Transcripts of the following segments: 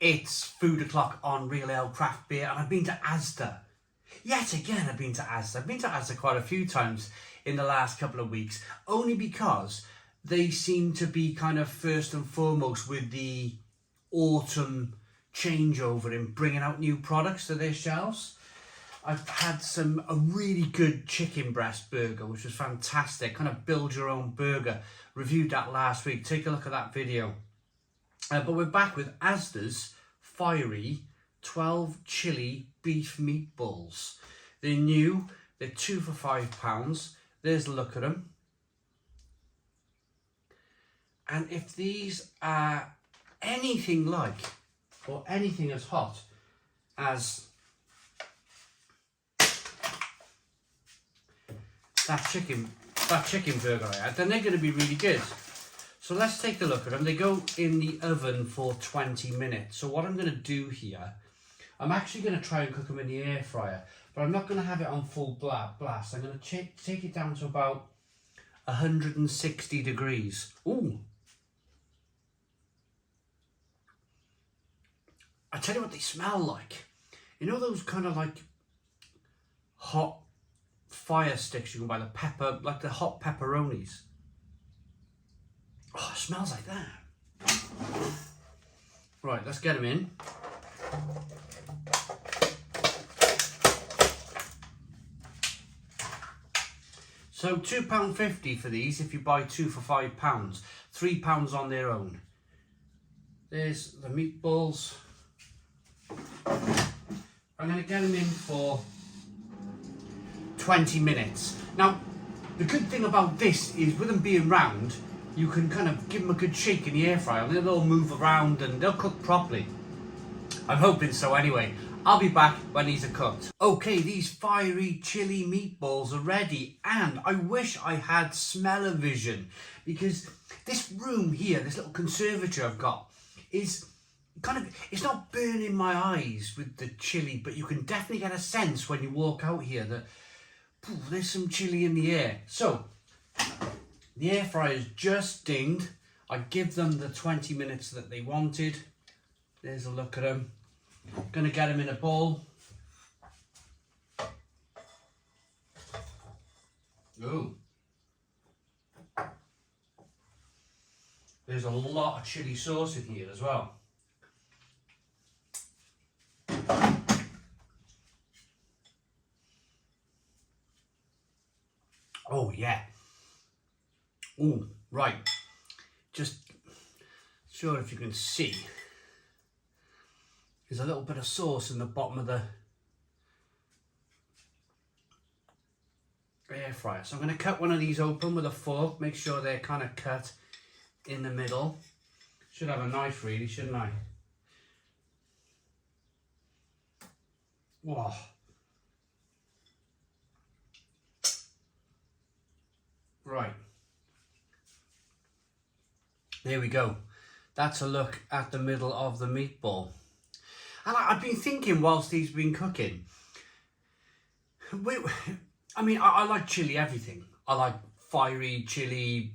It's food o'clock on Real Ale Craft Beer, and I've been to ASDA. Yet again, I've been to ASDA. I've been to ASDA quite a few times in the last couple of weeks, only because they seem to be kind of first and foremost with the autumn changeover in bringing out new products to their shelves. I've had a really good chicken breast burger, which was fantastic. Kind of build your own burger. Reviewed that last week. Take a look at that video. But we're back with ASDA's fiery 12 chili beef meatballs. They're new. They're 2 for £5. There's a look at them. And if these are anything like, or anything as hot as that chicken burger I had, then they're going to be really good. So let's take a look at them. They go in the oven for 20 minutes. So what I'm going to do here, I'm actually going to try and cook them in the air fryer, but I'm not going to have it on full blast. I'm going to take it down to about 160 degrees. Ooh. I tell you what they smell like. You know those kind of like hot fire sticks you can buy, the pepper, like the hot pepperonis? Oh, it smells like that. Right, let's get them in. So £2.50 for these if you buy 2 for £5. £3 on their own. There's the meatballs. I'm going to get them in for 20 minutes. Now, the good thing about this is with them being round, you can kind of give them a good shake in the air fryer and they'll all move around and they'll cook properly. I'm hoping so anyway. I'll be back when these are cooked. Okay, these fiery chili meatballs are ready, and I wish I had smell-o-vision, because this room here, this little conservatory I've got, is kind of, it's not burning my eyes with the chili, but you can definitely get a sense when you walk out here that there's some chili in the air. So the air fryer's just dinged. I give them the 20 minutes that they wanted. There's a look at them. Gonna get them in a bowl. Ooh. There's a lot of chili sauce in here as well. Oh yeah. Ooh, right. Just sure if you can see. There's a little bit of sauce in the bottom of the air fryer. So I'm going to cut one of these open with a fork. Make sure they're kind of cut in the middle. Should have a knife really, shouldn't I? Whoa. Right. There we go. That's a look at the middle of the meatball. And I've been thinking whilst he's been cooking, I mean, I like chili everything. I like fiery chili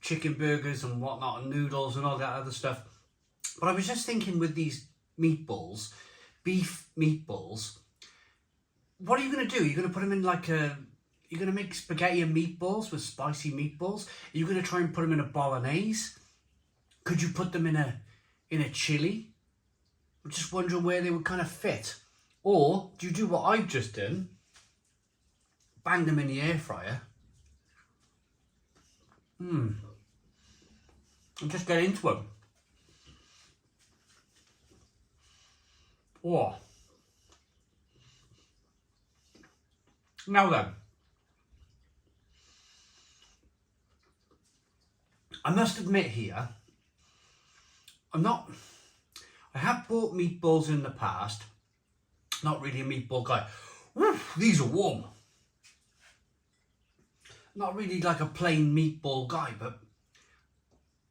chicken burgers and whatnot, and noodles and all that other stuff. But I was just thinking with these meatballs, beef meatballs, what are you going to do? You're going to put them in like a, you're going to make spaghetti and meatballs with spicy meatballs? Are you going to try and put them in a bolognese? Could you put them in a chili? I'm just wondering where they would kind of fit. Or do you do what I've just done? Bang them in the air fryer. And just get into them. Oh. Now then. I must admit here, I have bought meatballs in the past. Not really a meatball guy. Woof, these are warm. Not really like a plain meatball guy, but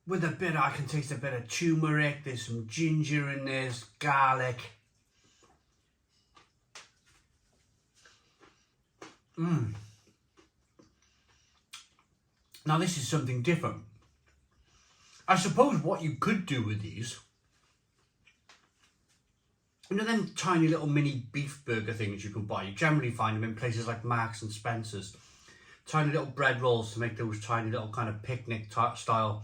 with a bit, I can taste a bit of turmeric. There's some ginger in there, there's garlic. Now this is something different. I suppose what you could do with these You know them tiny little mini beef burger things you can buy? You generally find them in places like Marks and Spencer's. Tiny little bread rolls to make those tiny little kind of picnic style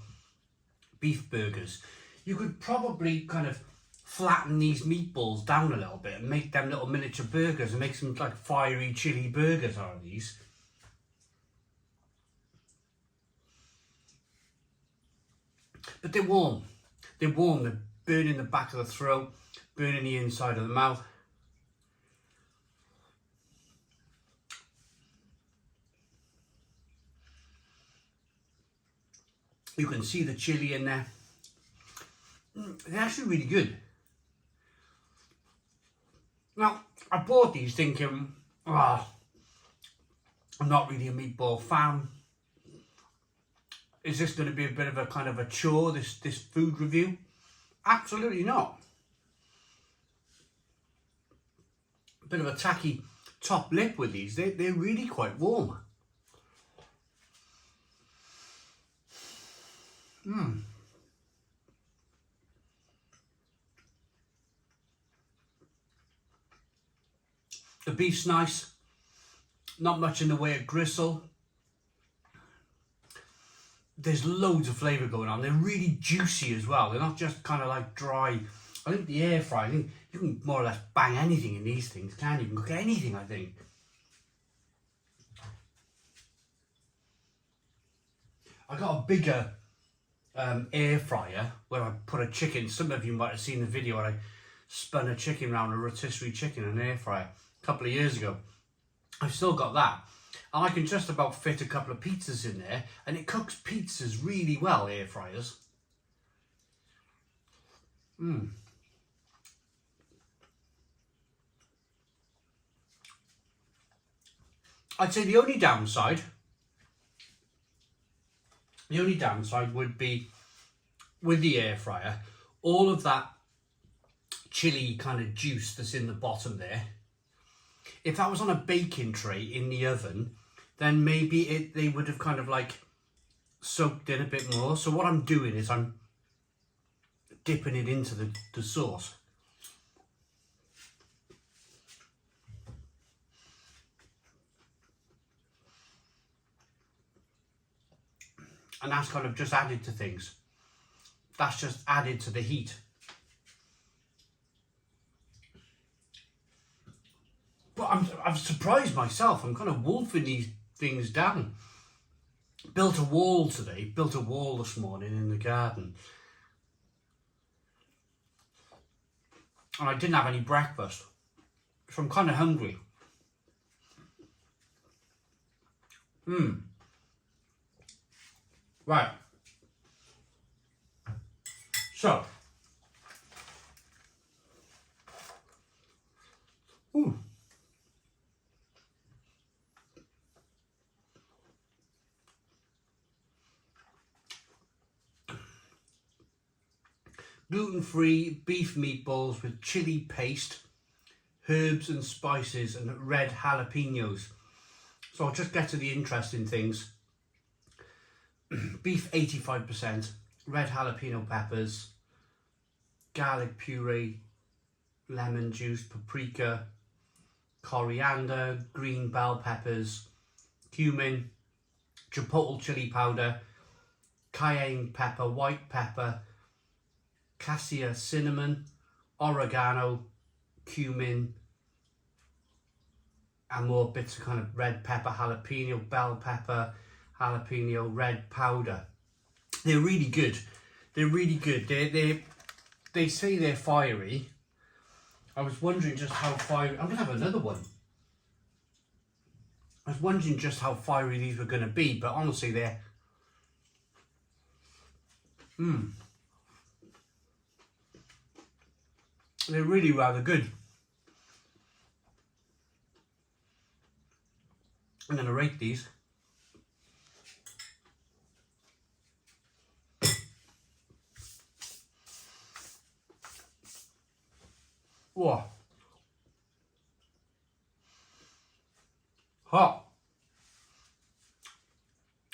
beef burgers. You could probably kind of flatten these meatballs down a little bit and make them little miniature burgers and make some like fiery chili burgers out of these. But they're warm. They're warm. They're burning the back of the throat, burning the inside of the mouth. You can see the chili in there. They're actually really good. Now, I bought these thinking, oh, I'm not really a meatball fan. Is this going to be a bit of a kind of a chore, this food review? Absolutely not. A bit of a tacky top lip with these. They're really quite warm. The beef's nice. Not much in the way of gristle. There's loads of flavour going on. They're really juicy as well. They're not just kind of like dry. I think the air fryer, I think you can more or less bang anything in these things, can't you? You can cook anything, I think. I got a bigger air fryer where I put a chicken. Some of you might have seen the video where I spun a chicken around, a rotisserie chicken in an air fryer a couple of years ago. I've still got that. And I can just about fit a couple of pizzas in there, and it cooks pizzas really well, air fryers. I'd say the only downside would be with the air fryer, all of that chili kind of juice that's in the bottom there. If that was on a baking tray in the oven, then maybe they would have kind of like soaked in a bit more. So what I'm doing is I'm dipping it into the sauce. And that's kind of just added to things. That's just added to the heat. But I've surprised myself. I'm kind of wolfing these things down. Built a wall today. Built a wall this morning in the garden. And I didn't have any breakfast. So I'm kind of hungry. Right. So. Gluten-free beef meatballs with chili paste, herbs and spices, and red jalapenos. So I'll just get to the interesting things. Beef 85%, red jalapeno peppers, garlic puree, lemon juice, paprika, coriander, green bell peppers, cumin, chipotle chili powder, cayenne pepper, white pepper, cassia cinnamon, oregano, cumin, and more bits of kind of red pepper, jalapeno, bell pepper, jalapeno, red powder. They're really good. They're really good. They say they're fiery. I was wondering just how fiery. I'm gonna have another one. I was wondering just how fiery these were gonna be, but honestly, they're. They're really rather good. I'm going to rate these. Whoa. Hot.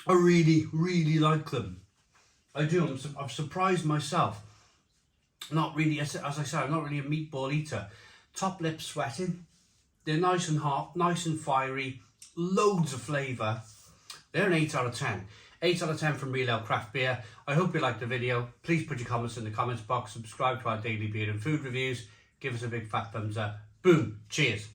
I really, really like them. I do. I've surprised myself. Not really, as I say, I'm not really a meatball eater. Top lip sweating. They're nice and hot, nice and fiery, loads of flavour. They're an 8 out of 10. 8 out of 10 from Real Ale Craft Beer. I hope you liked the video. Please put your comments in the comments box. Subscribe to our daily beer and food reviews. Give us a big fat thumbs up. Boom. Cheers.